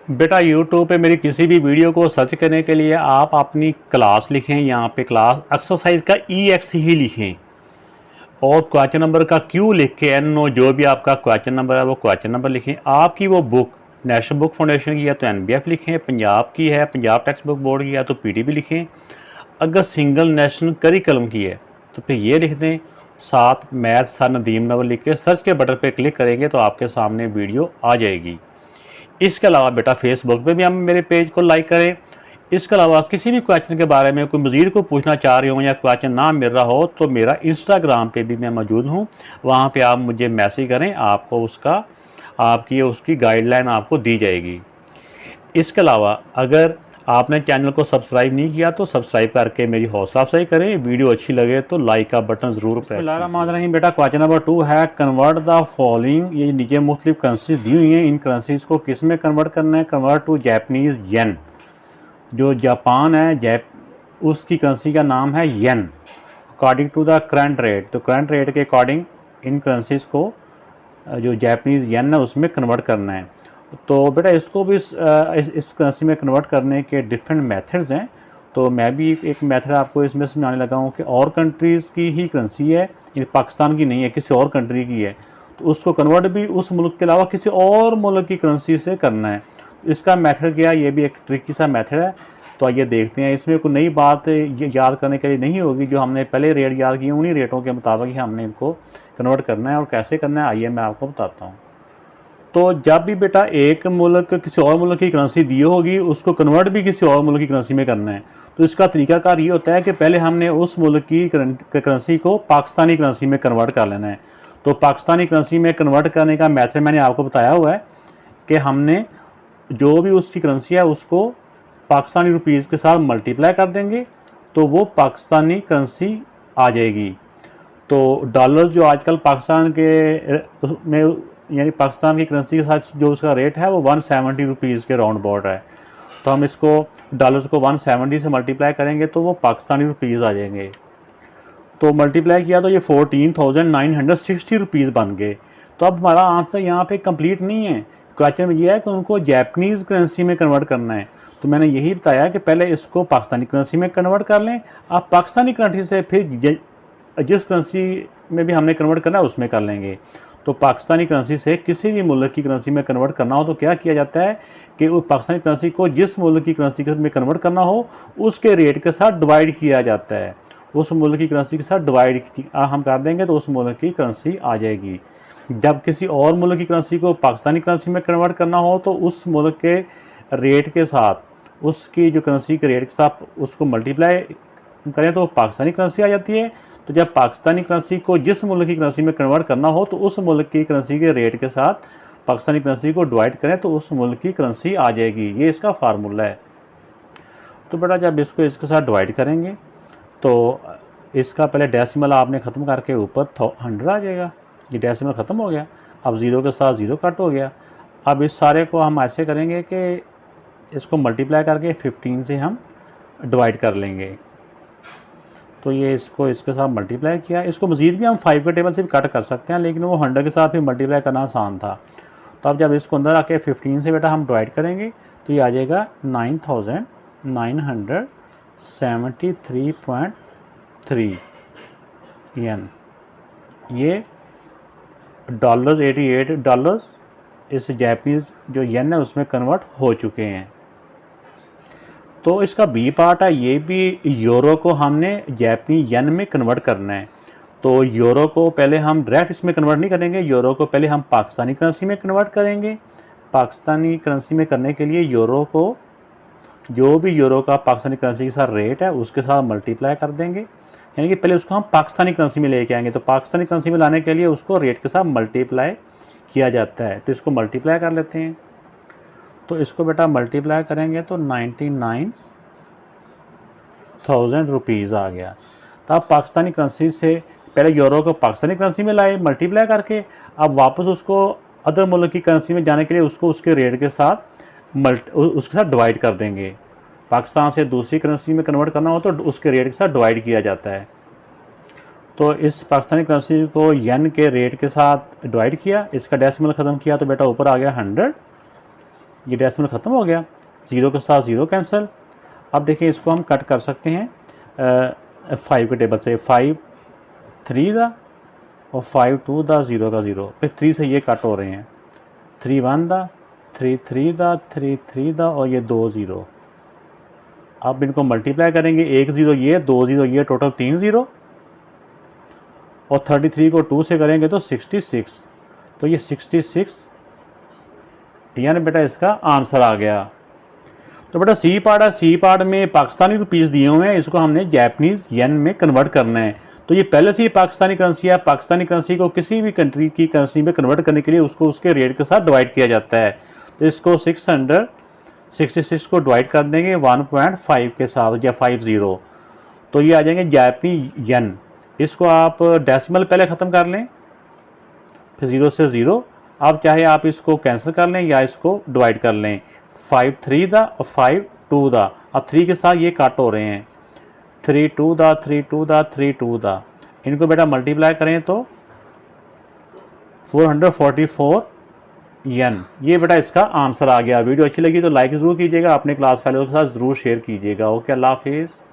बेटा यूट्यूब पे मेरी किसी भी वीडियो को सर्च करने के लिए आप अपनी क्लास लिखें, यहाँ पे क्लास एक्सरसाइज का EX ही लिखें और क्वेश्चन नंबर का Q लिख के NO जो भी आपका क्वेश्चन नंबर है वो क्वेश्चन नंबर लिखें। आपकी वो बुक नेशनल बुक फाउंडेशन की है तो NBF लिखें, पंजाब की है पंजाब टेक्स्ट बुक बोर्ड की है तो PTB लिखें, अगर सिंगल नेशनल करिकुलम की है तो फिर ये लिख दें, साथ मैथ सर नदीम नवल लिख के सर्च के बटन पे क्लिक करेंगे तो आपके सामने वीडियो आ जाएगी। इसके अलावा बेटा फेसबुक पे भी हम मेरे पेज को लाइक करें। इसके अलावा किसी भी क्वेश्चन के बारे में कोई मज़ीद को पूछना चाह रहे हो या क्वेश्चन ना मिल रहा हो तो मेरा इंस्टाग्राम पे भी मैं मौजूद हूँ, वहाँ पे आप मुझे मैसेज करें, आपको उसकी गाइडलाइन आपको दी जाएगी। इसके अलावा अगर आपने चैनल को सब्सक्राइब नहीं किया तो सब्सक्राइब करके मेरी हौसला अफजाई करें, वीडियो अच्छी लगे तो लाइक का बटन ज़रूर प्रेस करें। बेटा क्वेश्चन नंबर 2 है, कन्वर्ट द फॉलोइंग। ये नीचे मुख्तलिफ करेंसीज दी हुई हैं, इन करेंसीज को किस में कन्वर्ट करना है? Convert to Japanese yen. जो जापान है उसकी करेंसी का नाम है yen, according to the current rate. तो करंट रेट के अकॉर्डिंग इन करेंसीज को जो जापानीज़ येन है उसमें कन्वर्ट करना है। तो बेटा इसको भी इस करेंसी में कन्वर्ट करने के डिफरेंट मेथड्स हैं, तो मैं भी एक मेथड आपको इसमें समझाने लगा हूँ कि और कंट्रीज़ की ही करेंसी है, ये पाकिस्तान की नहीं है, किसी और कंट्री की है, तो उसको कन्वर्ट भी उस मुल्क के अलावा किसी और मुल्क की करेंसी से करना है। इसका मेथड क्या है? ये भी एक ट्रिकी सा मेथड है, तो आइए देखते हैं। इसमें कोई नई बात याद करने के लिए नहीं होगी, जो हमने पहले रेट याद किए उन्हीं रेटों के मुताबिक ही हमने इनको कन्वर्ट करना है। और कैसे करना है आइए मैं आपको बताता हूँ। तो जब भी बेटा एक मुल्क किसी और मुल्क की करेंसी दी होगी उसको कन्वर्ट भी किसी और मुल्क की करेंसी में करना है, तो इसका तरीकाकार ये होता है कि पहले हमने उस मुल्क की करेंसी को पाकिस्तानी करेंसी में कन्वर्ट कर लेना है। तो पाकिस्तानी करेंसी में कन्वर्ट करने का मेथड मैंने आपको बताया हुआ है कि हमने जो भी उसकी करेंसी है उसको पाकिस्तानी रुपीज़ के साथ मल्टीप्लाई कर देंगे तो वो पाकिस्तानी करेंसी आ जाएगी। तो डॉलर्स जो आजकल पाकिस्तान के में यानी पाकिस्तान की करेंसी के साथ जो उसका रेट है वो 170 रुपीज़ के राउंड अबाउट है, तो हम इसको डॉलर्स को 170 से मल्टीप्लाई करेंगे तो वो पाकिस्तानी रुपीज़ आ जाएंगे। तो मल्टीप्लाई किया तो ये 14,960 रुपीज़ बन गए। तो अब हमारा आंसर यहाँ पे कंप्लीट नहीं है, क्वेश्चन में ये है कि उनको जापानीज़ करेंसी में कन्वर्ट करना है। तो मैंने यही बताया कि पहले इसको पाकिस्तानी करेंसी में कन्वर्ट कर लें, आप पाकिस्तानी करेंसी से फिर जिस करेंसी में भी हमने कन्वर्ट करना है उसमें कर लेंगे। तो पाकिस्तानी करेंसी से किसी भी मुल्क की करेंसी में कन्वर्ट करना हो तो क्या किया जाता है कि वो पाकिस्तानी करेंसी को जिस मुल्क की करेंसी में कन्वर्ट करना हो उसके रेट के साथ डिवाइड किया जाता है। उस मुल्क की करेंसी के साथ डिवाइड हम कर देंगे तो उस मुल्क की करेंसी आ जाएगी। जब किसी और मुल्क की करेंसी को पाकिस्तानी करेंसी में कन्वर्ट करना हो तो उस मुल्क के रेट के साथ उसकी जो करेंसी के रेट के साथ उसको मल्टीप्लाई करें तो पाकिस्तानी करेंसी आ जाती है। तो जब पाकिस्तानी करेंसी को जिस मुल्क की करेंसी में कन्वर्ट करना हो तो उस मुल्क की करेंसी के रेट के साथ पाकिस्तानी करेंसी को डिवाइड करें तो उस मुल्क की करेंसी आ जाएगी। ये इसका फार्मूला है। तो बेटा जब इसको इसके साथ डिवाइड करेंगे तो इसका पहले डेसिमल आपने ख़त्म करके ऊपर 100 आ जाएगा। ये डेसिमल ख़त्म हो गया, अब ज़ीरो के साथ ज़ीरो कट हो गया। अब इस सारे को हम ऐसे करेंगे कि इसको मल्टीप्लाई करके 15 से हम डिवाइड कर लेंगे। तो ये इसको इसके साथ मल्टीप्लाई किया, इसको मज़ीद भी हम 5 के टेबल से भी कट कर सकते हैं, लेकिन वो 100 के साथ भी मल्टीप्लाई करना आसान था। तो अब जब इसको अंदर आके 15 से बेटा हम डिवाइड करेंगे तो ये आ जाएगा 9,973.3 येन। ये डॉलर्स 88 डॉलर्स इस जापानीज़ जो येन है उसमें कन्वर्ट हो चुके हैं। तो इसका बी पार्ट है, ये भी यूरो को हमने जापानी येन में कन्वर्ट करना है। तो यूरो को पहले हम डायरेक्ट इसमें कन्वर्ट नहीं करेंगे, यूरो को पहले हम पाकिस्तानी करेंसी में कन्वर्ट करेंगे। पाकिस्तानी करेंसी में करने के लिए यूरो को जो भी यूरो का पाकिस्तानी करेंसी के साथ रेट है उसके साथ मल्टीप्लाई कर देंगे, यानी कि पहले उसको हम पाकिस्तानी करेंसी में लेके आएंगे। तो पाकिस्तानी करेंसी में लाने के लिए उसको रेट के साथ मल्टीप्लाई किया जाता है। तो इसको मल्टीप्लाई कर लेते हैं। तो इसको बेटा मल्टीप्लाई करेंगे तो 99,000 रुपीज़ आ गया। तो आप पाकिस्तानी करेंसी से पहले यूरो को पाकिस्तानी करेंसी में लाए मल्टीप्लाई करके, अब वापस उसको अदर मुल्क की करेंसी में जाने के लिए उसको उसके रेट के साथ उसके साथ डिवाइड कर देंगे। पाकिस्तान से दूसरी करेंसी में कन्वर्ट करना हो तो उसके रेट के साथ डिवाइड किया जाता है। तो इस पाकिस्तानी करेंसी को येन के रेट के साथ डिवाइड किया, इसका डेसिमल ख़त्म किया तो बेटा ऊपर आ गया 100। ये डेसिमल ख़त्म हो गया, 0 के साथ 0 कैंसिल। अब देखिए इसको हम कट कर सकते हैं 5 के टेबल से, 5 3 दा और 5 2 दा, 0 का 0, फिर 3 से ये कट हो रहे हैं, 3 1 दा, 3 3 दा, 3 3 दा और ये 2 0। अब इनको मल्टीप्लाई करेंगे, 1 0 ये, 2 0 ये, टोटल 3 0 और 33 को 2 से करेंगे तो 66। तो ये 66 यानी बेटा इसका आंसर आ गया। तो बेटा सी पार्ट है, सी पार्ट में पाकिस्तानी रुपीज़ दिए हुए हैं, इसको हमने जैपनीज़ येन में कन्वर्ट करना है। तो ये पहले से ही पाकिस्तानी करेंसी है, पाकिस्तानी करेंसी को किसी भी कंट्री की करेंसी में कन्वर्ट करने के लिए उसको उसके रेट के साथ डिवाइड किया जाता है। तो इसको 666 को डिवाइड कर देंगे 1.5 के साथ या 50, तो ये आ जाएंगे जापानी येन। इसको आप डेसिमल पहले ख़त्म कर लें, फिर 0 से 0। अब चाहे आप इसको कैंसिल कर लें या इसको डिवाइड कर लें, 5 3 दा और 5 2 दा। अब 3 के साथ ये कट हो रहे हैं, 3 2 दा, 3 2 दा, 3 2 दा। इनको बेटा मल्टीप्लाई करें तो 444 येन। ये बेटा इसका आंसर आ गया। वीडियो अच्छी लगी तो लाइक ज़रूर कीजिएगा, अपने क्लास फेलो के साथ ज़रूर शेयर कीजिएगा। ओके, अल्लाह हाफिज़।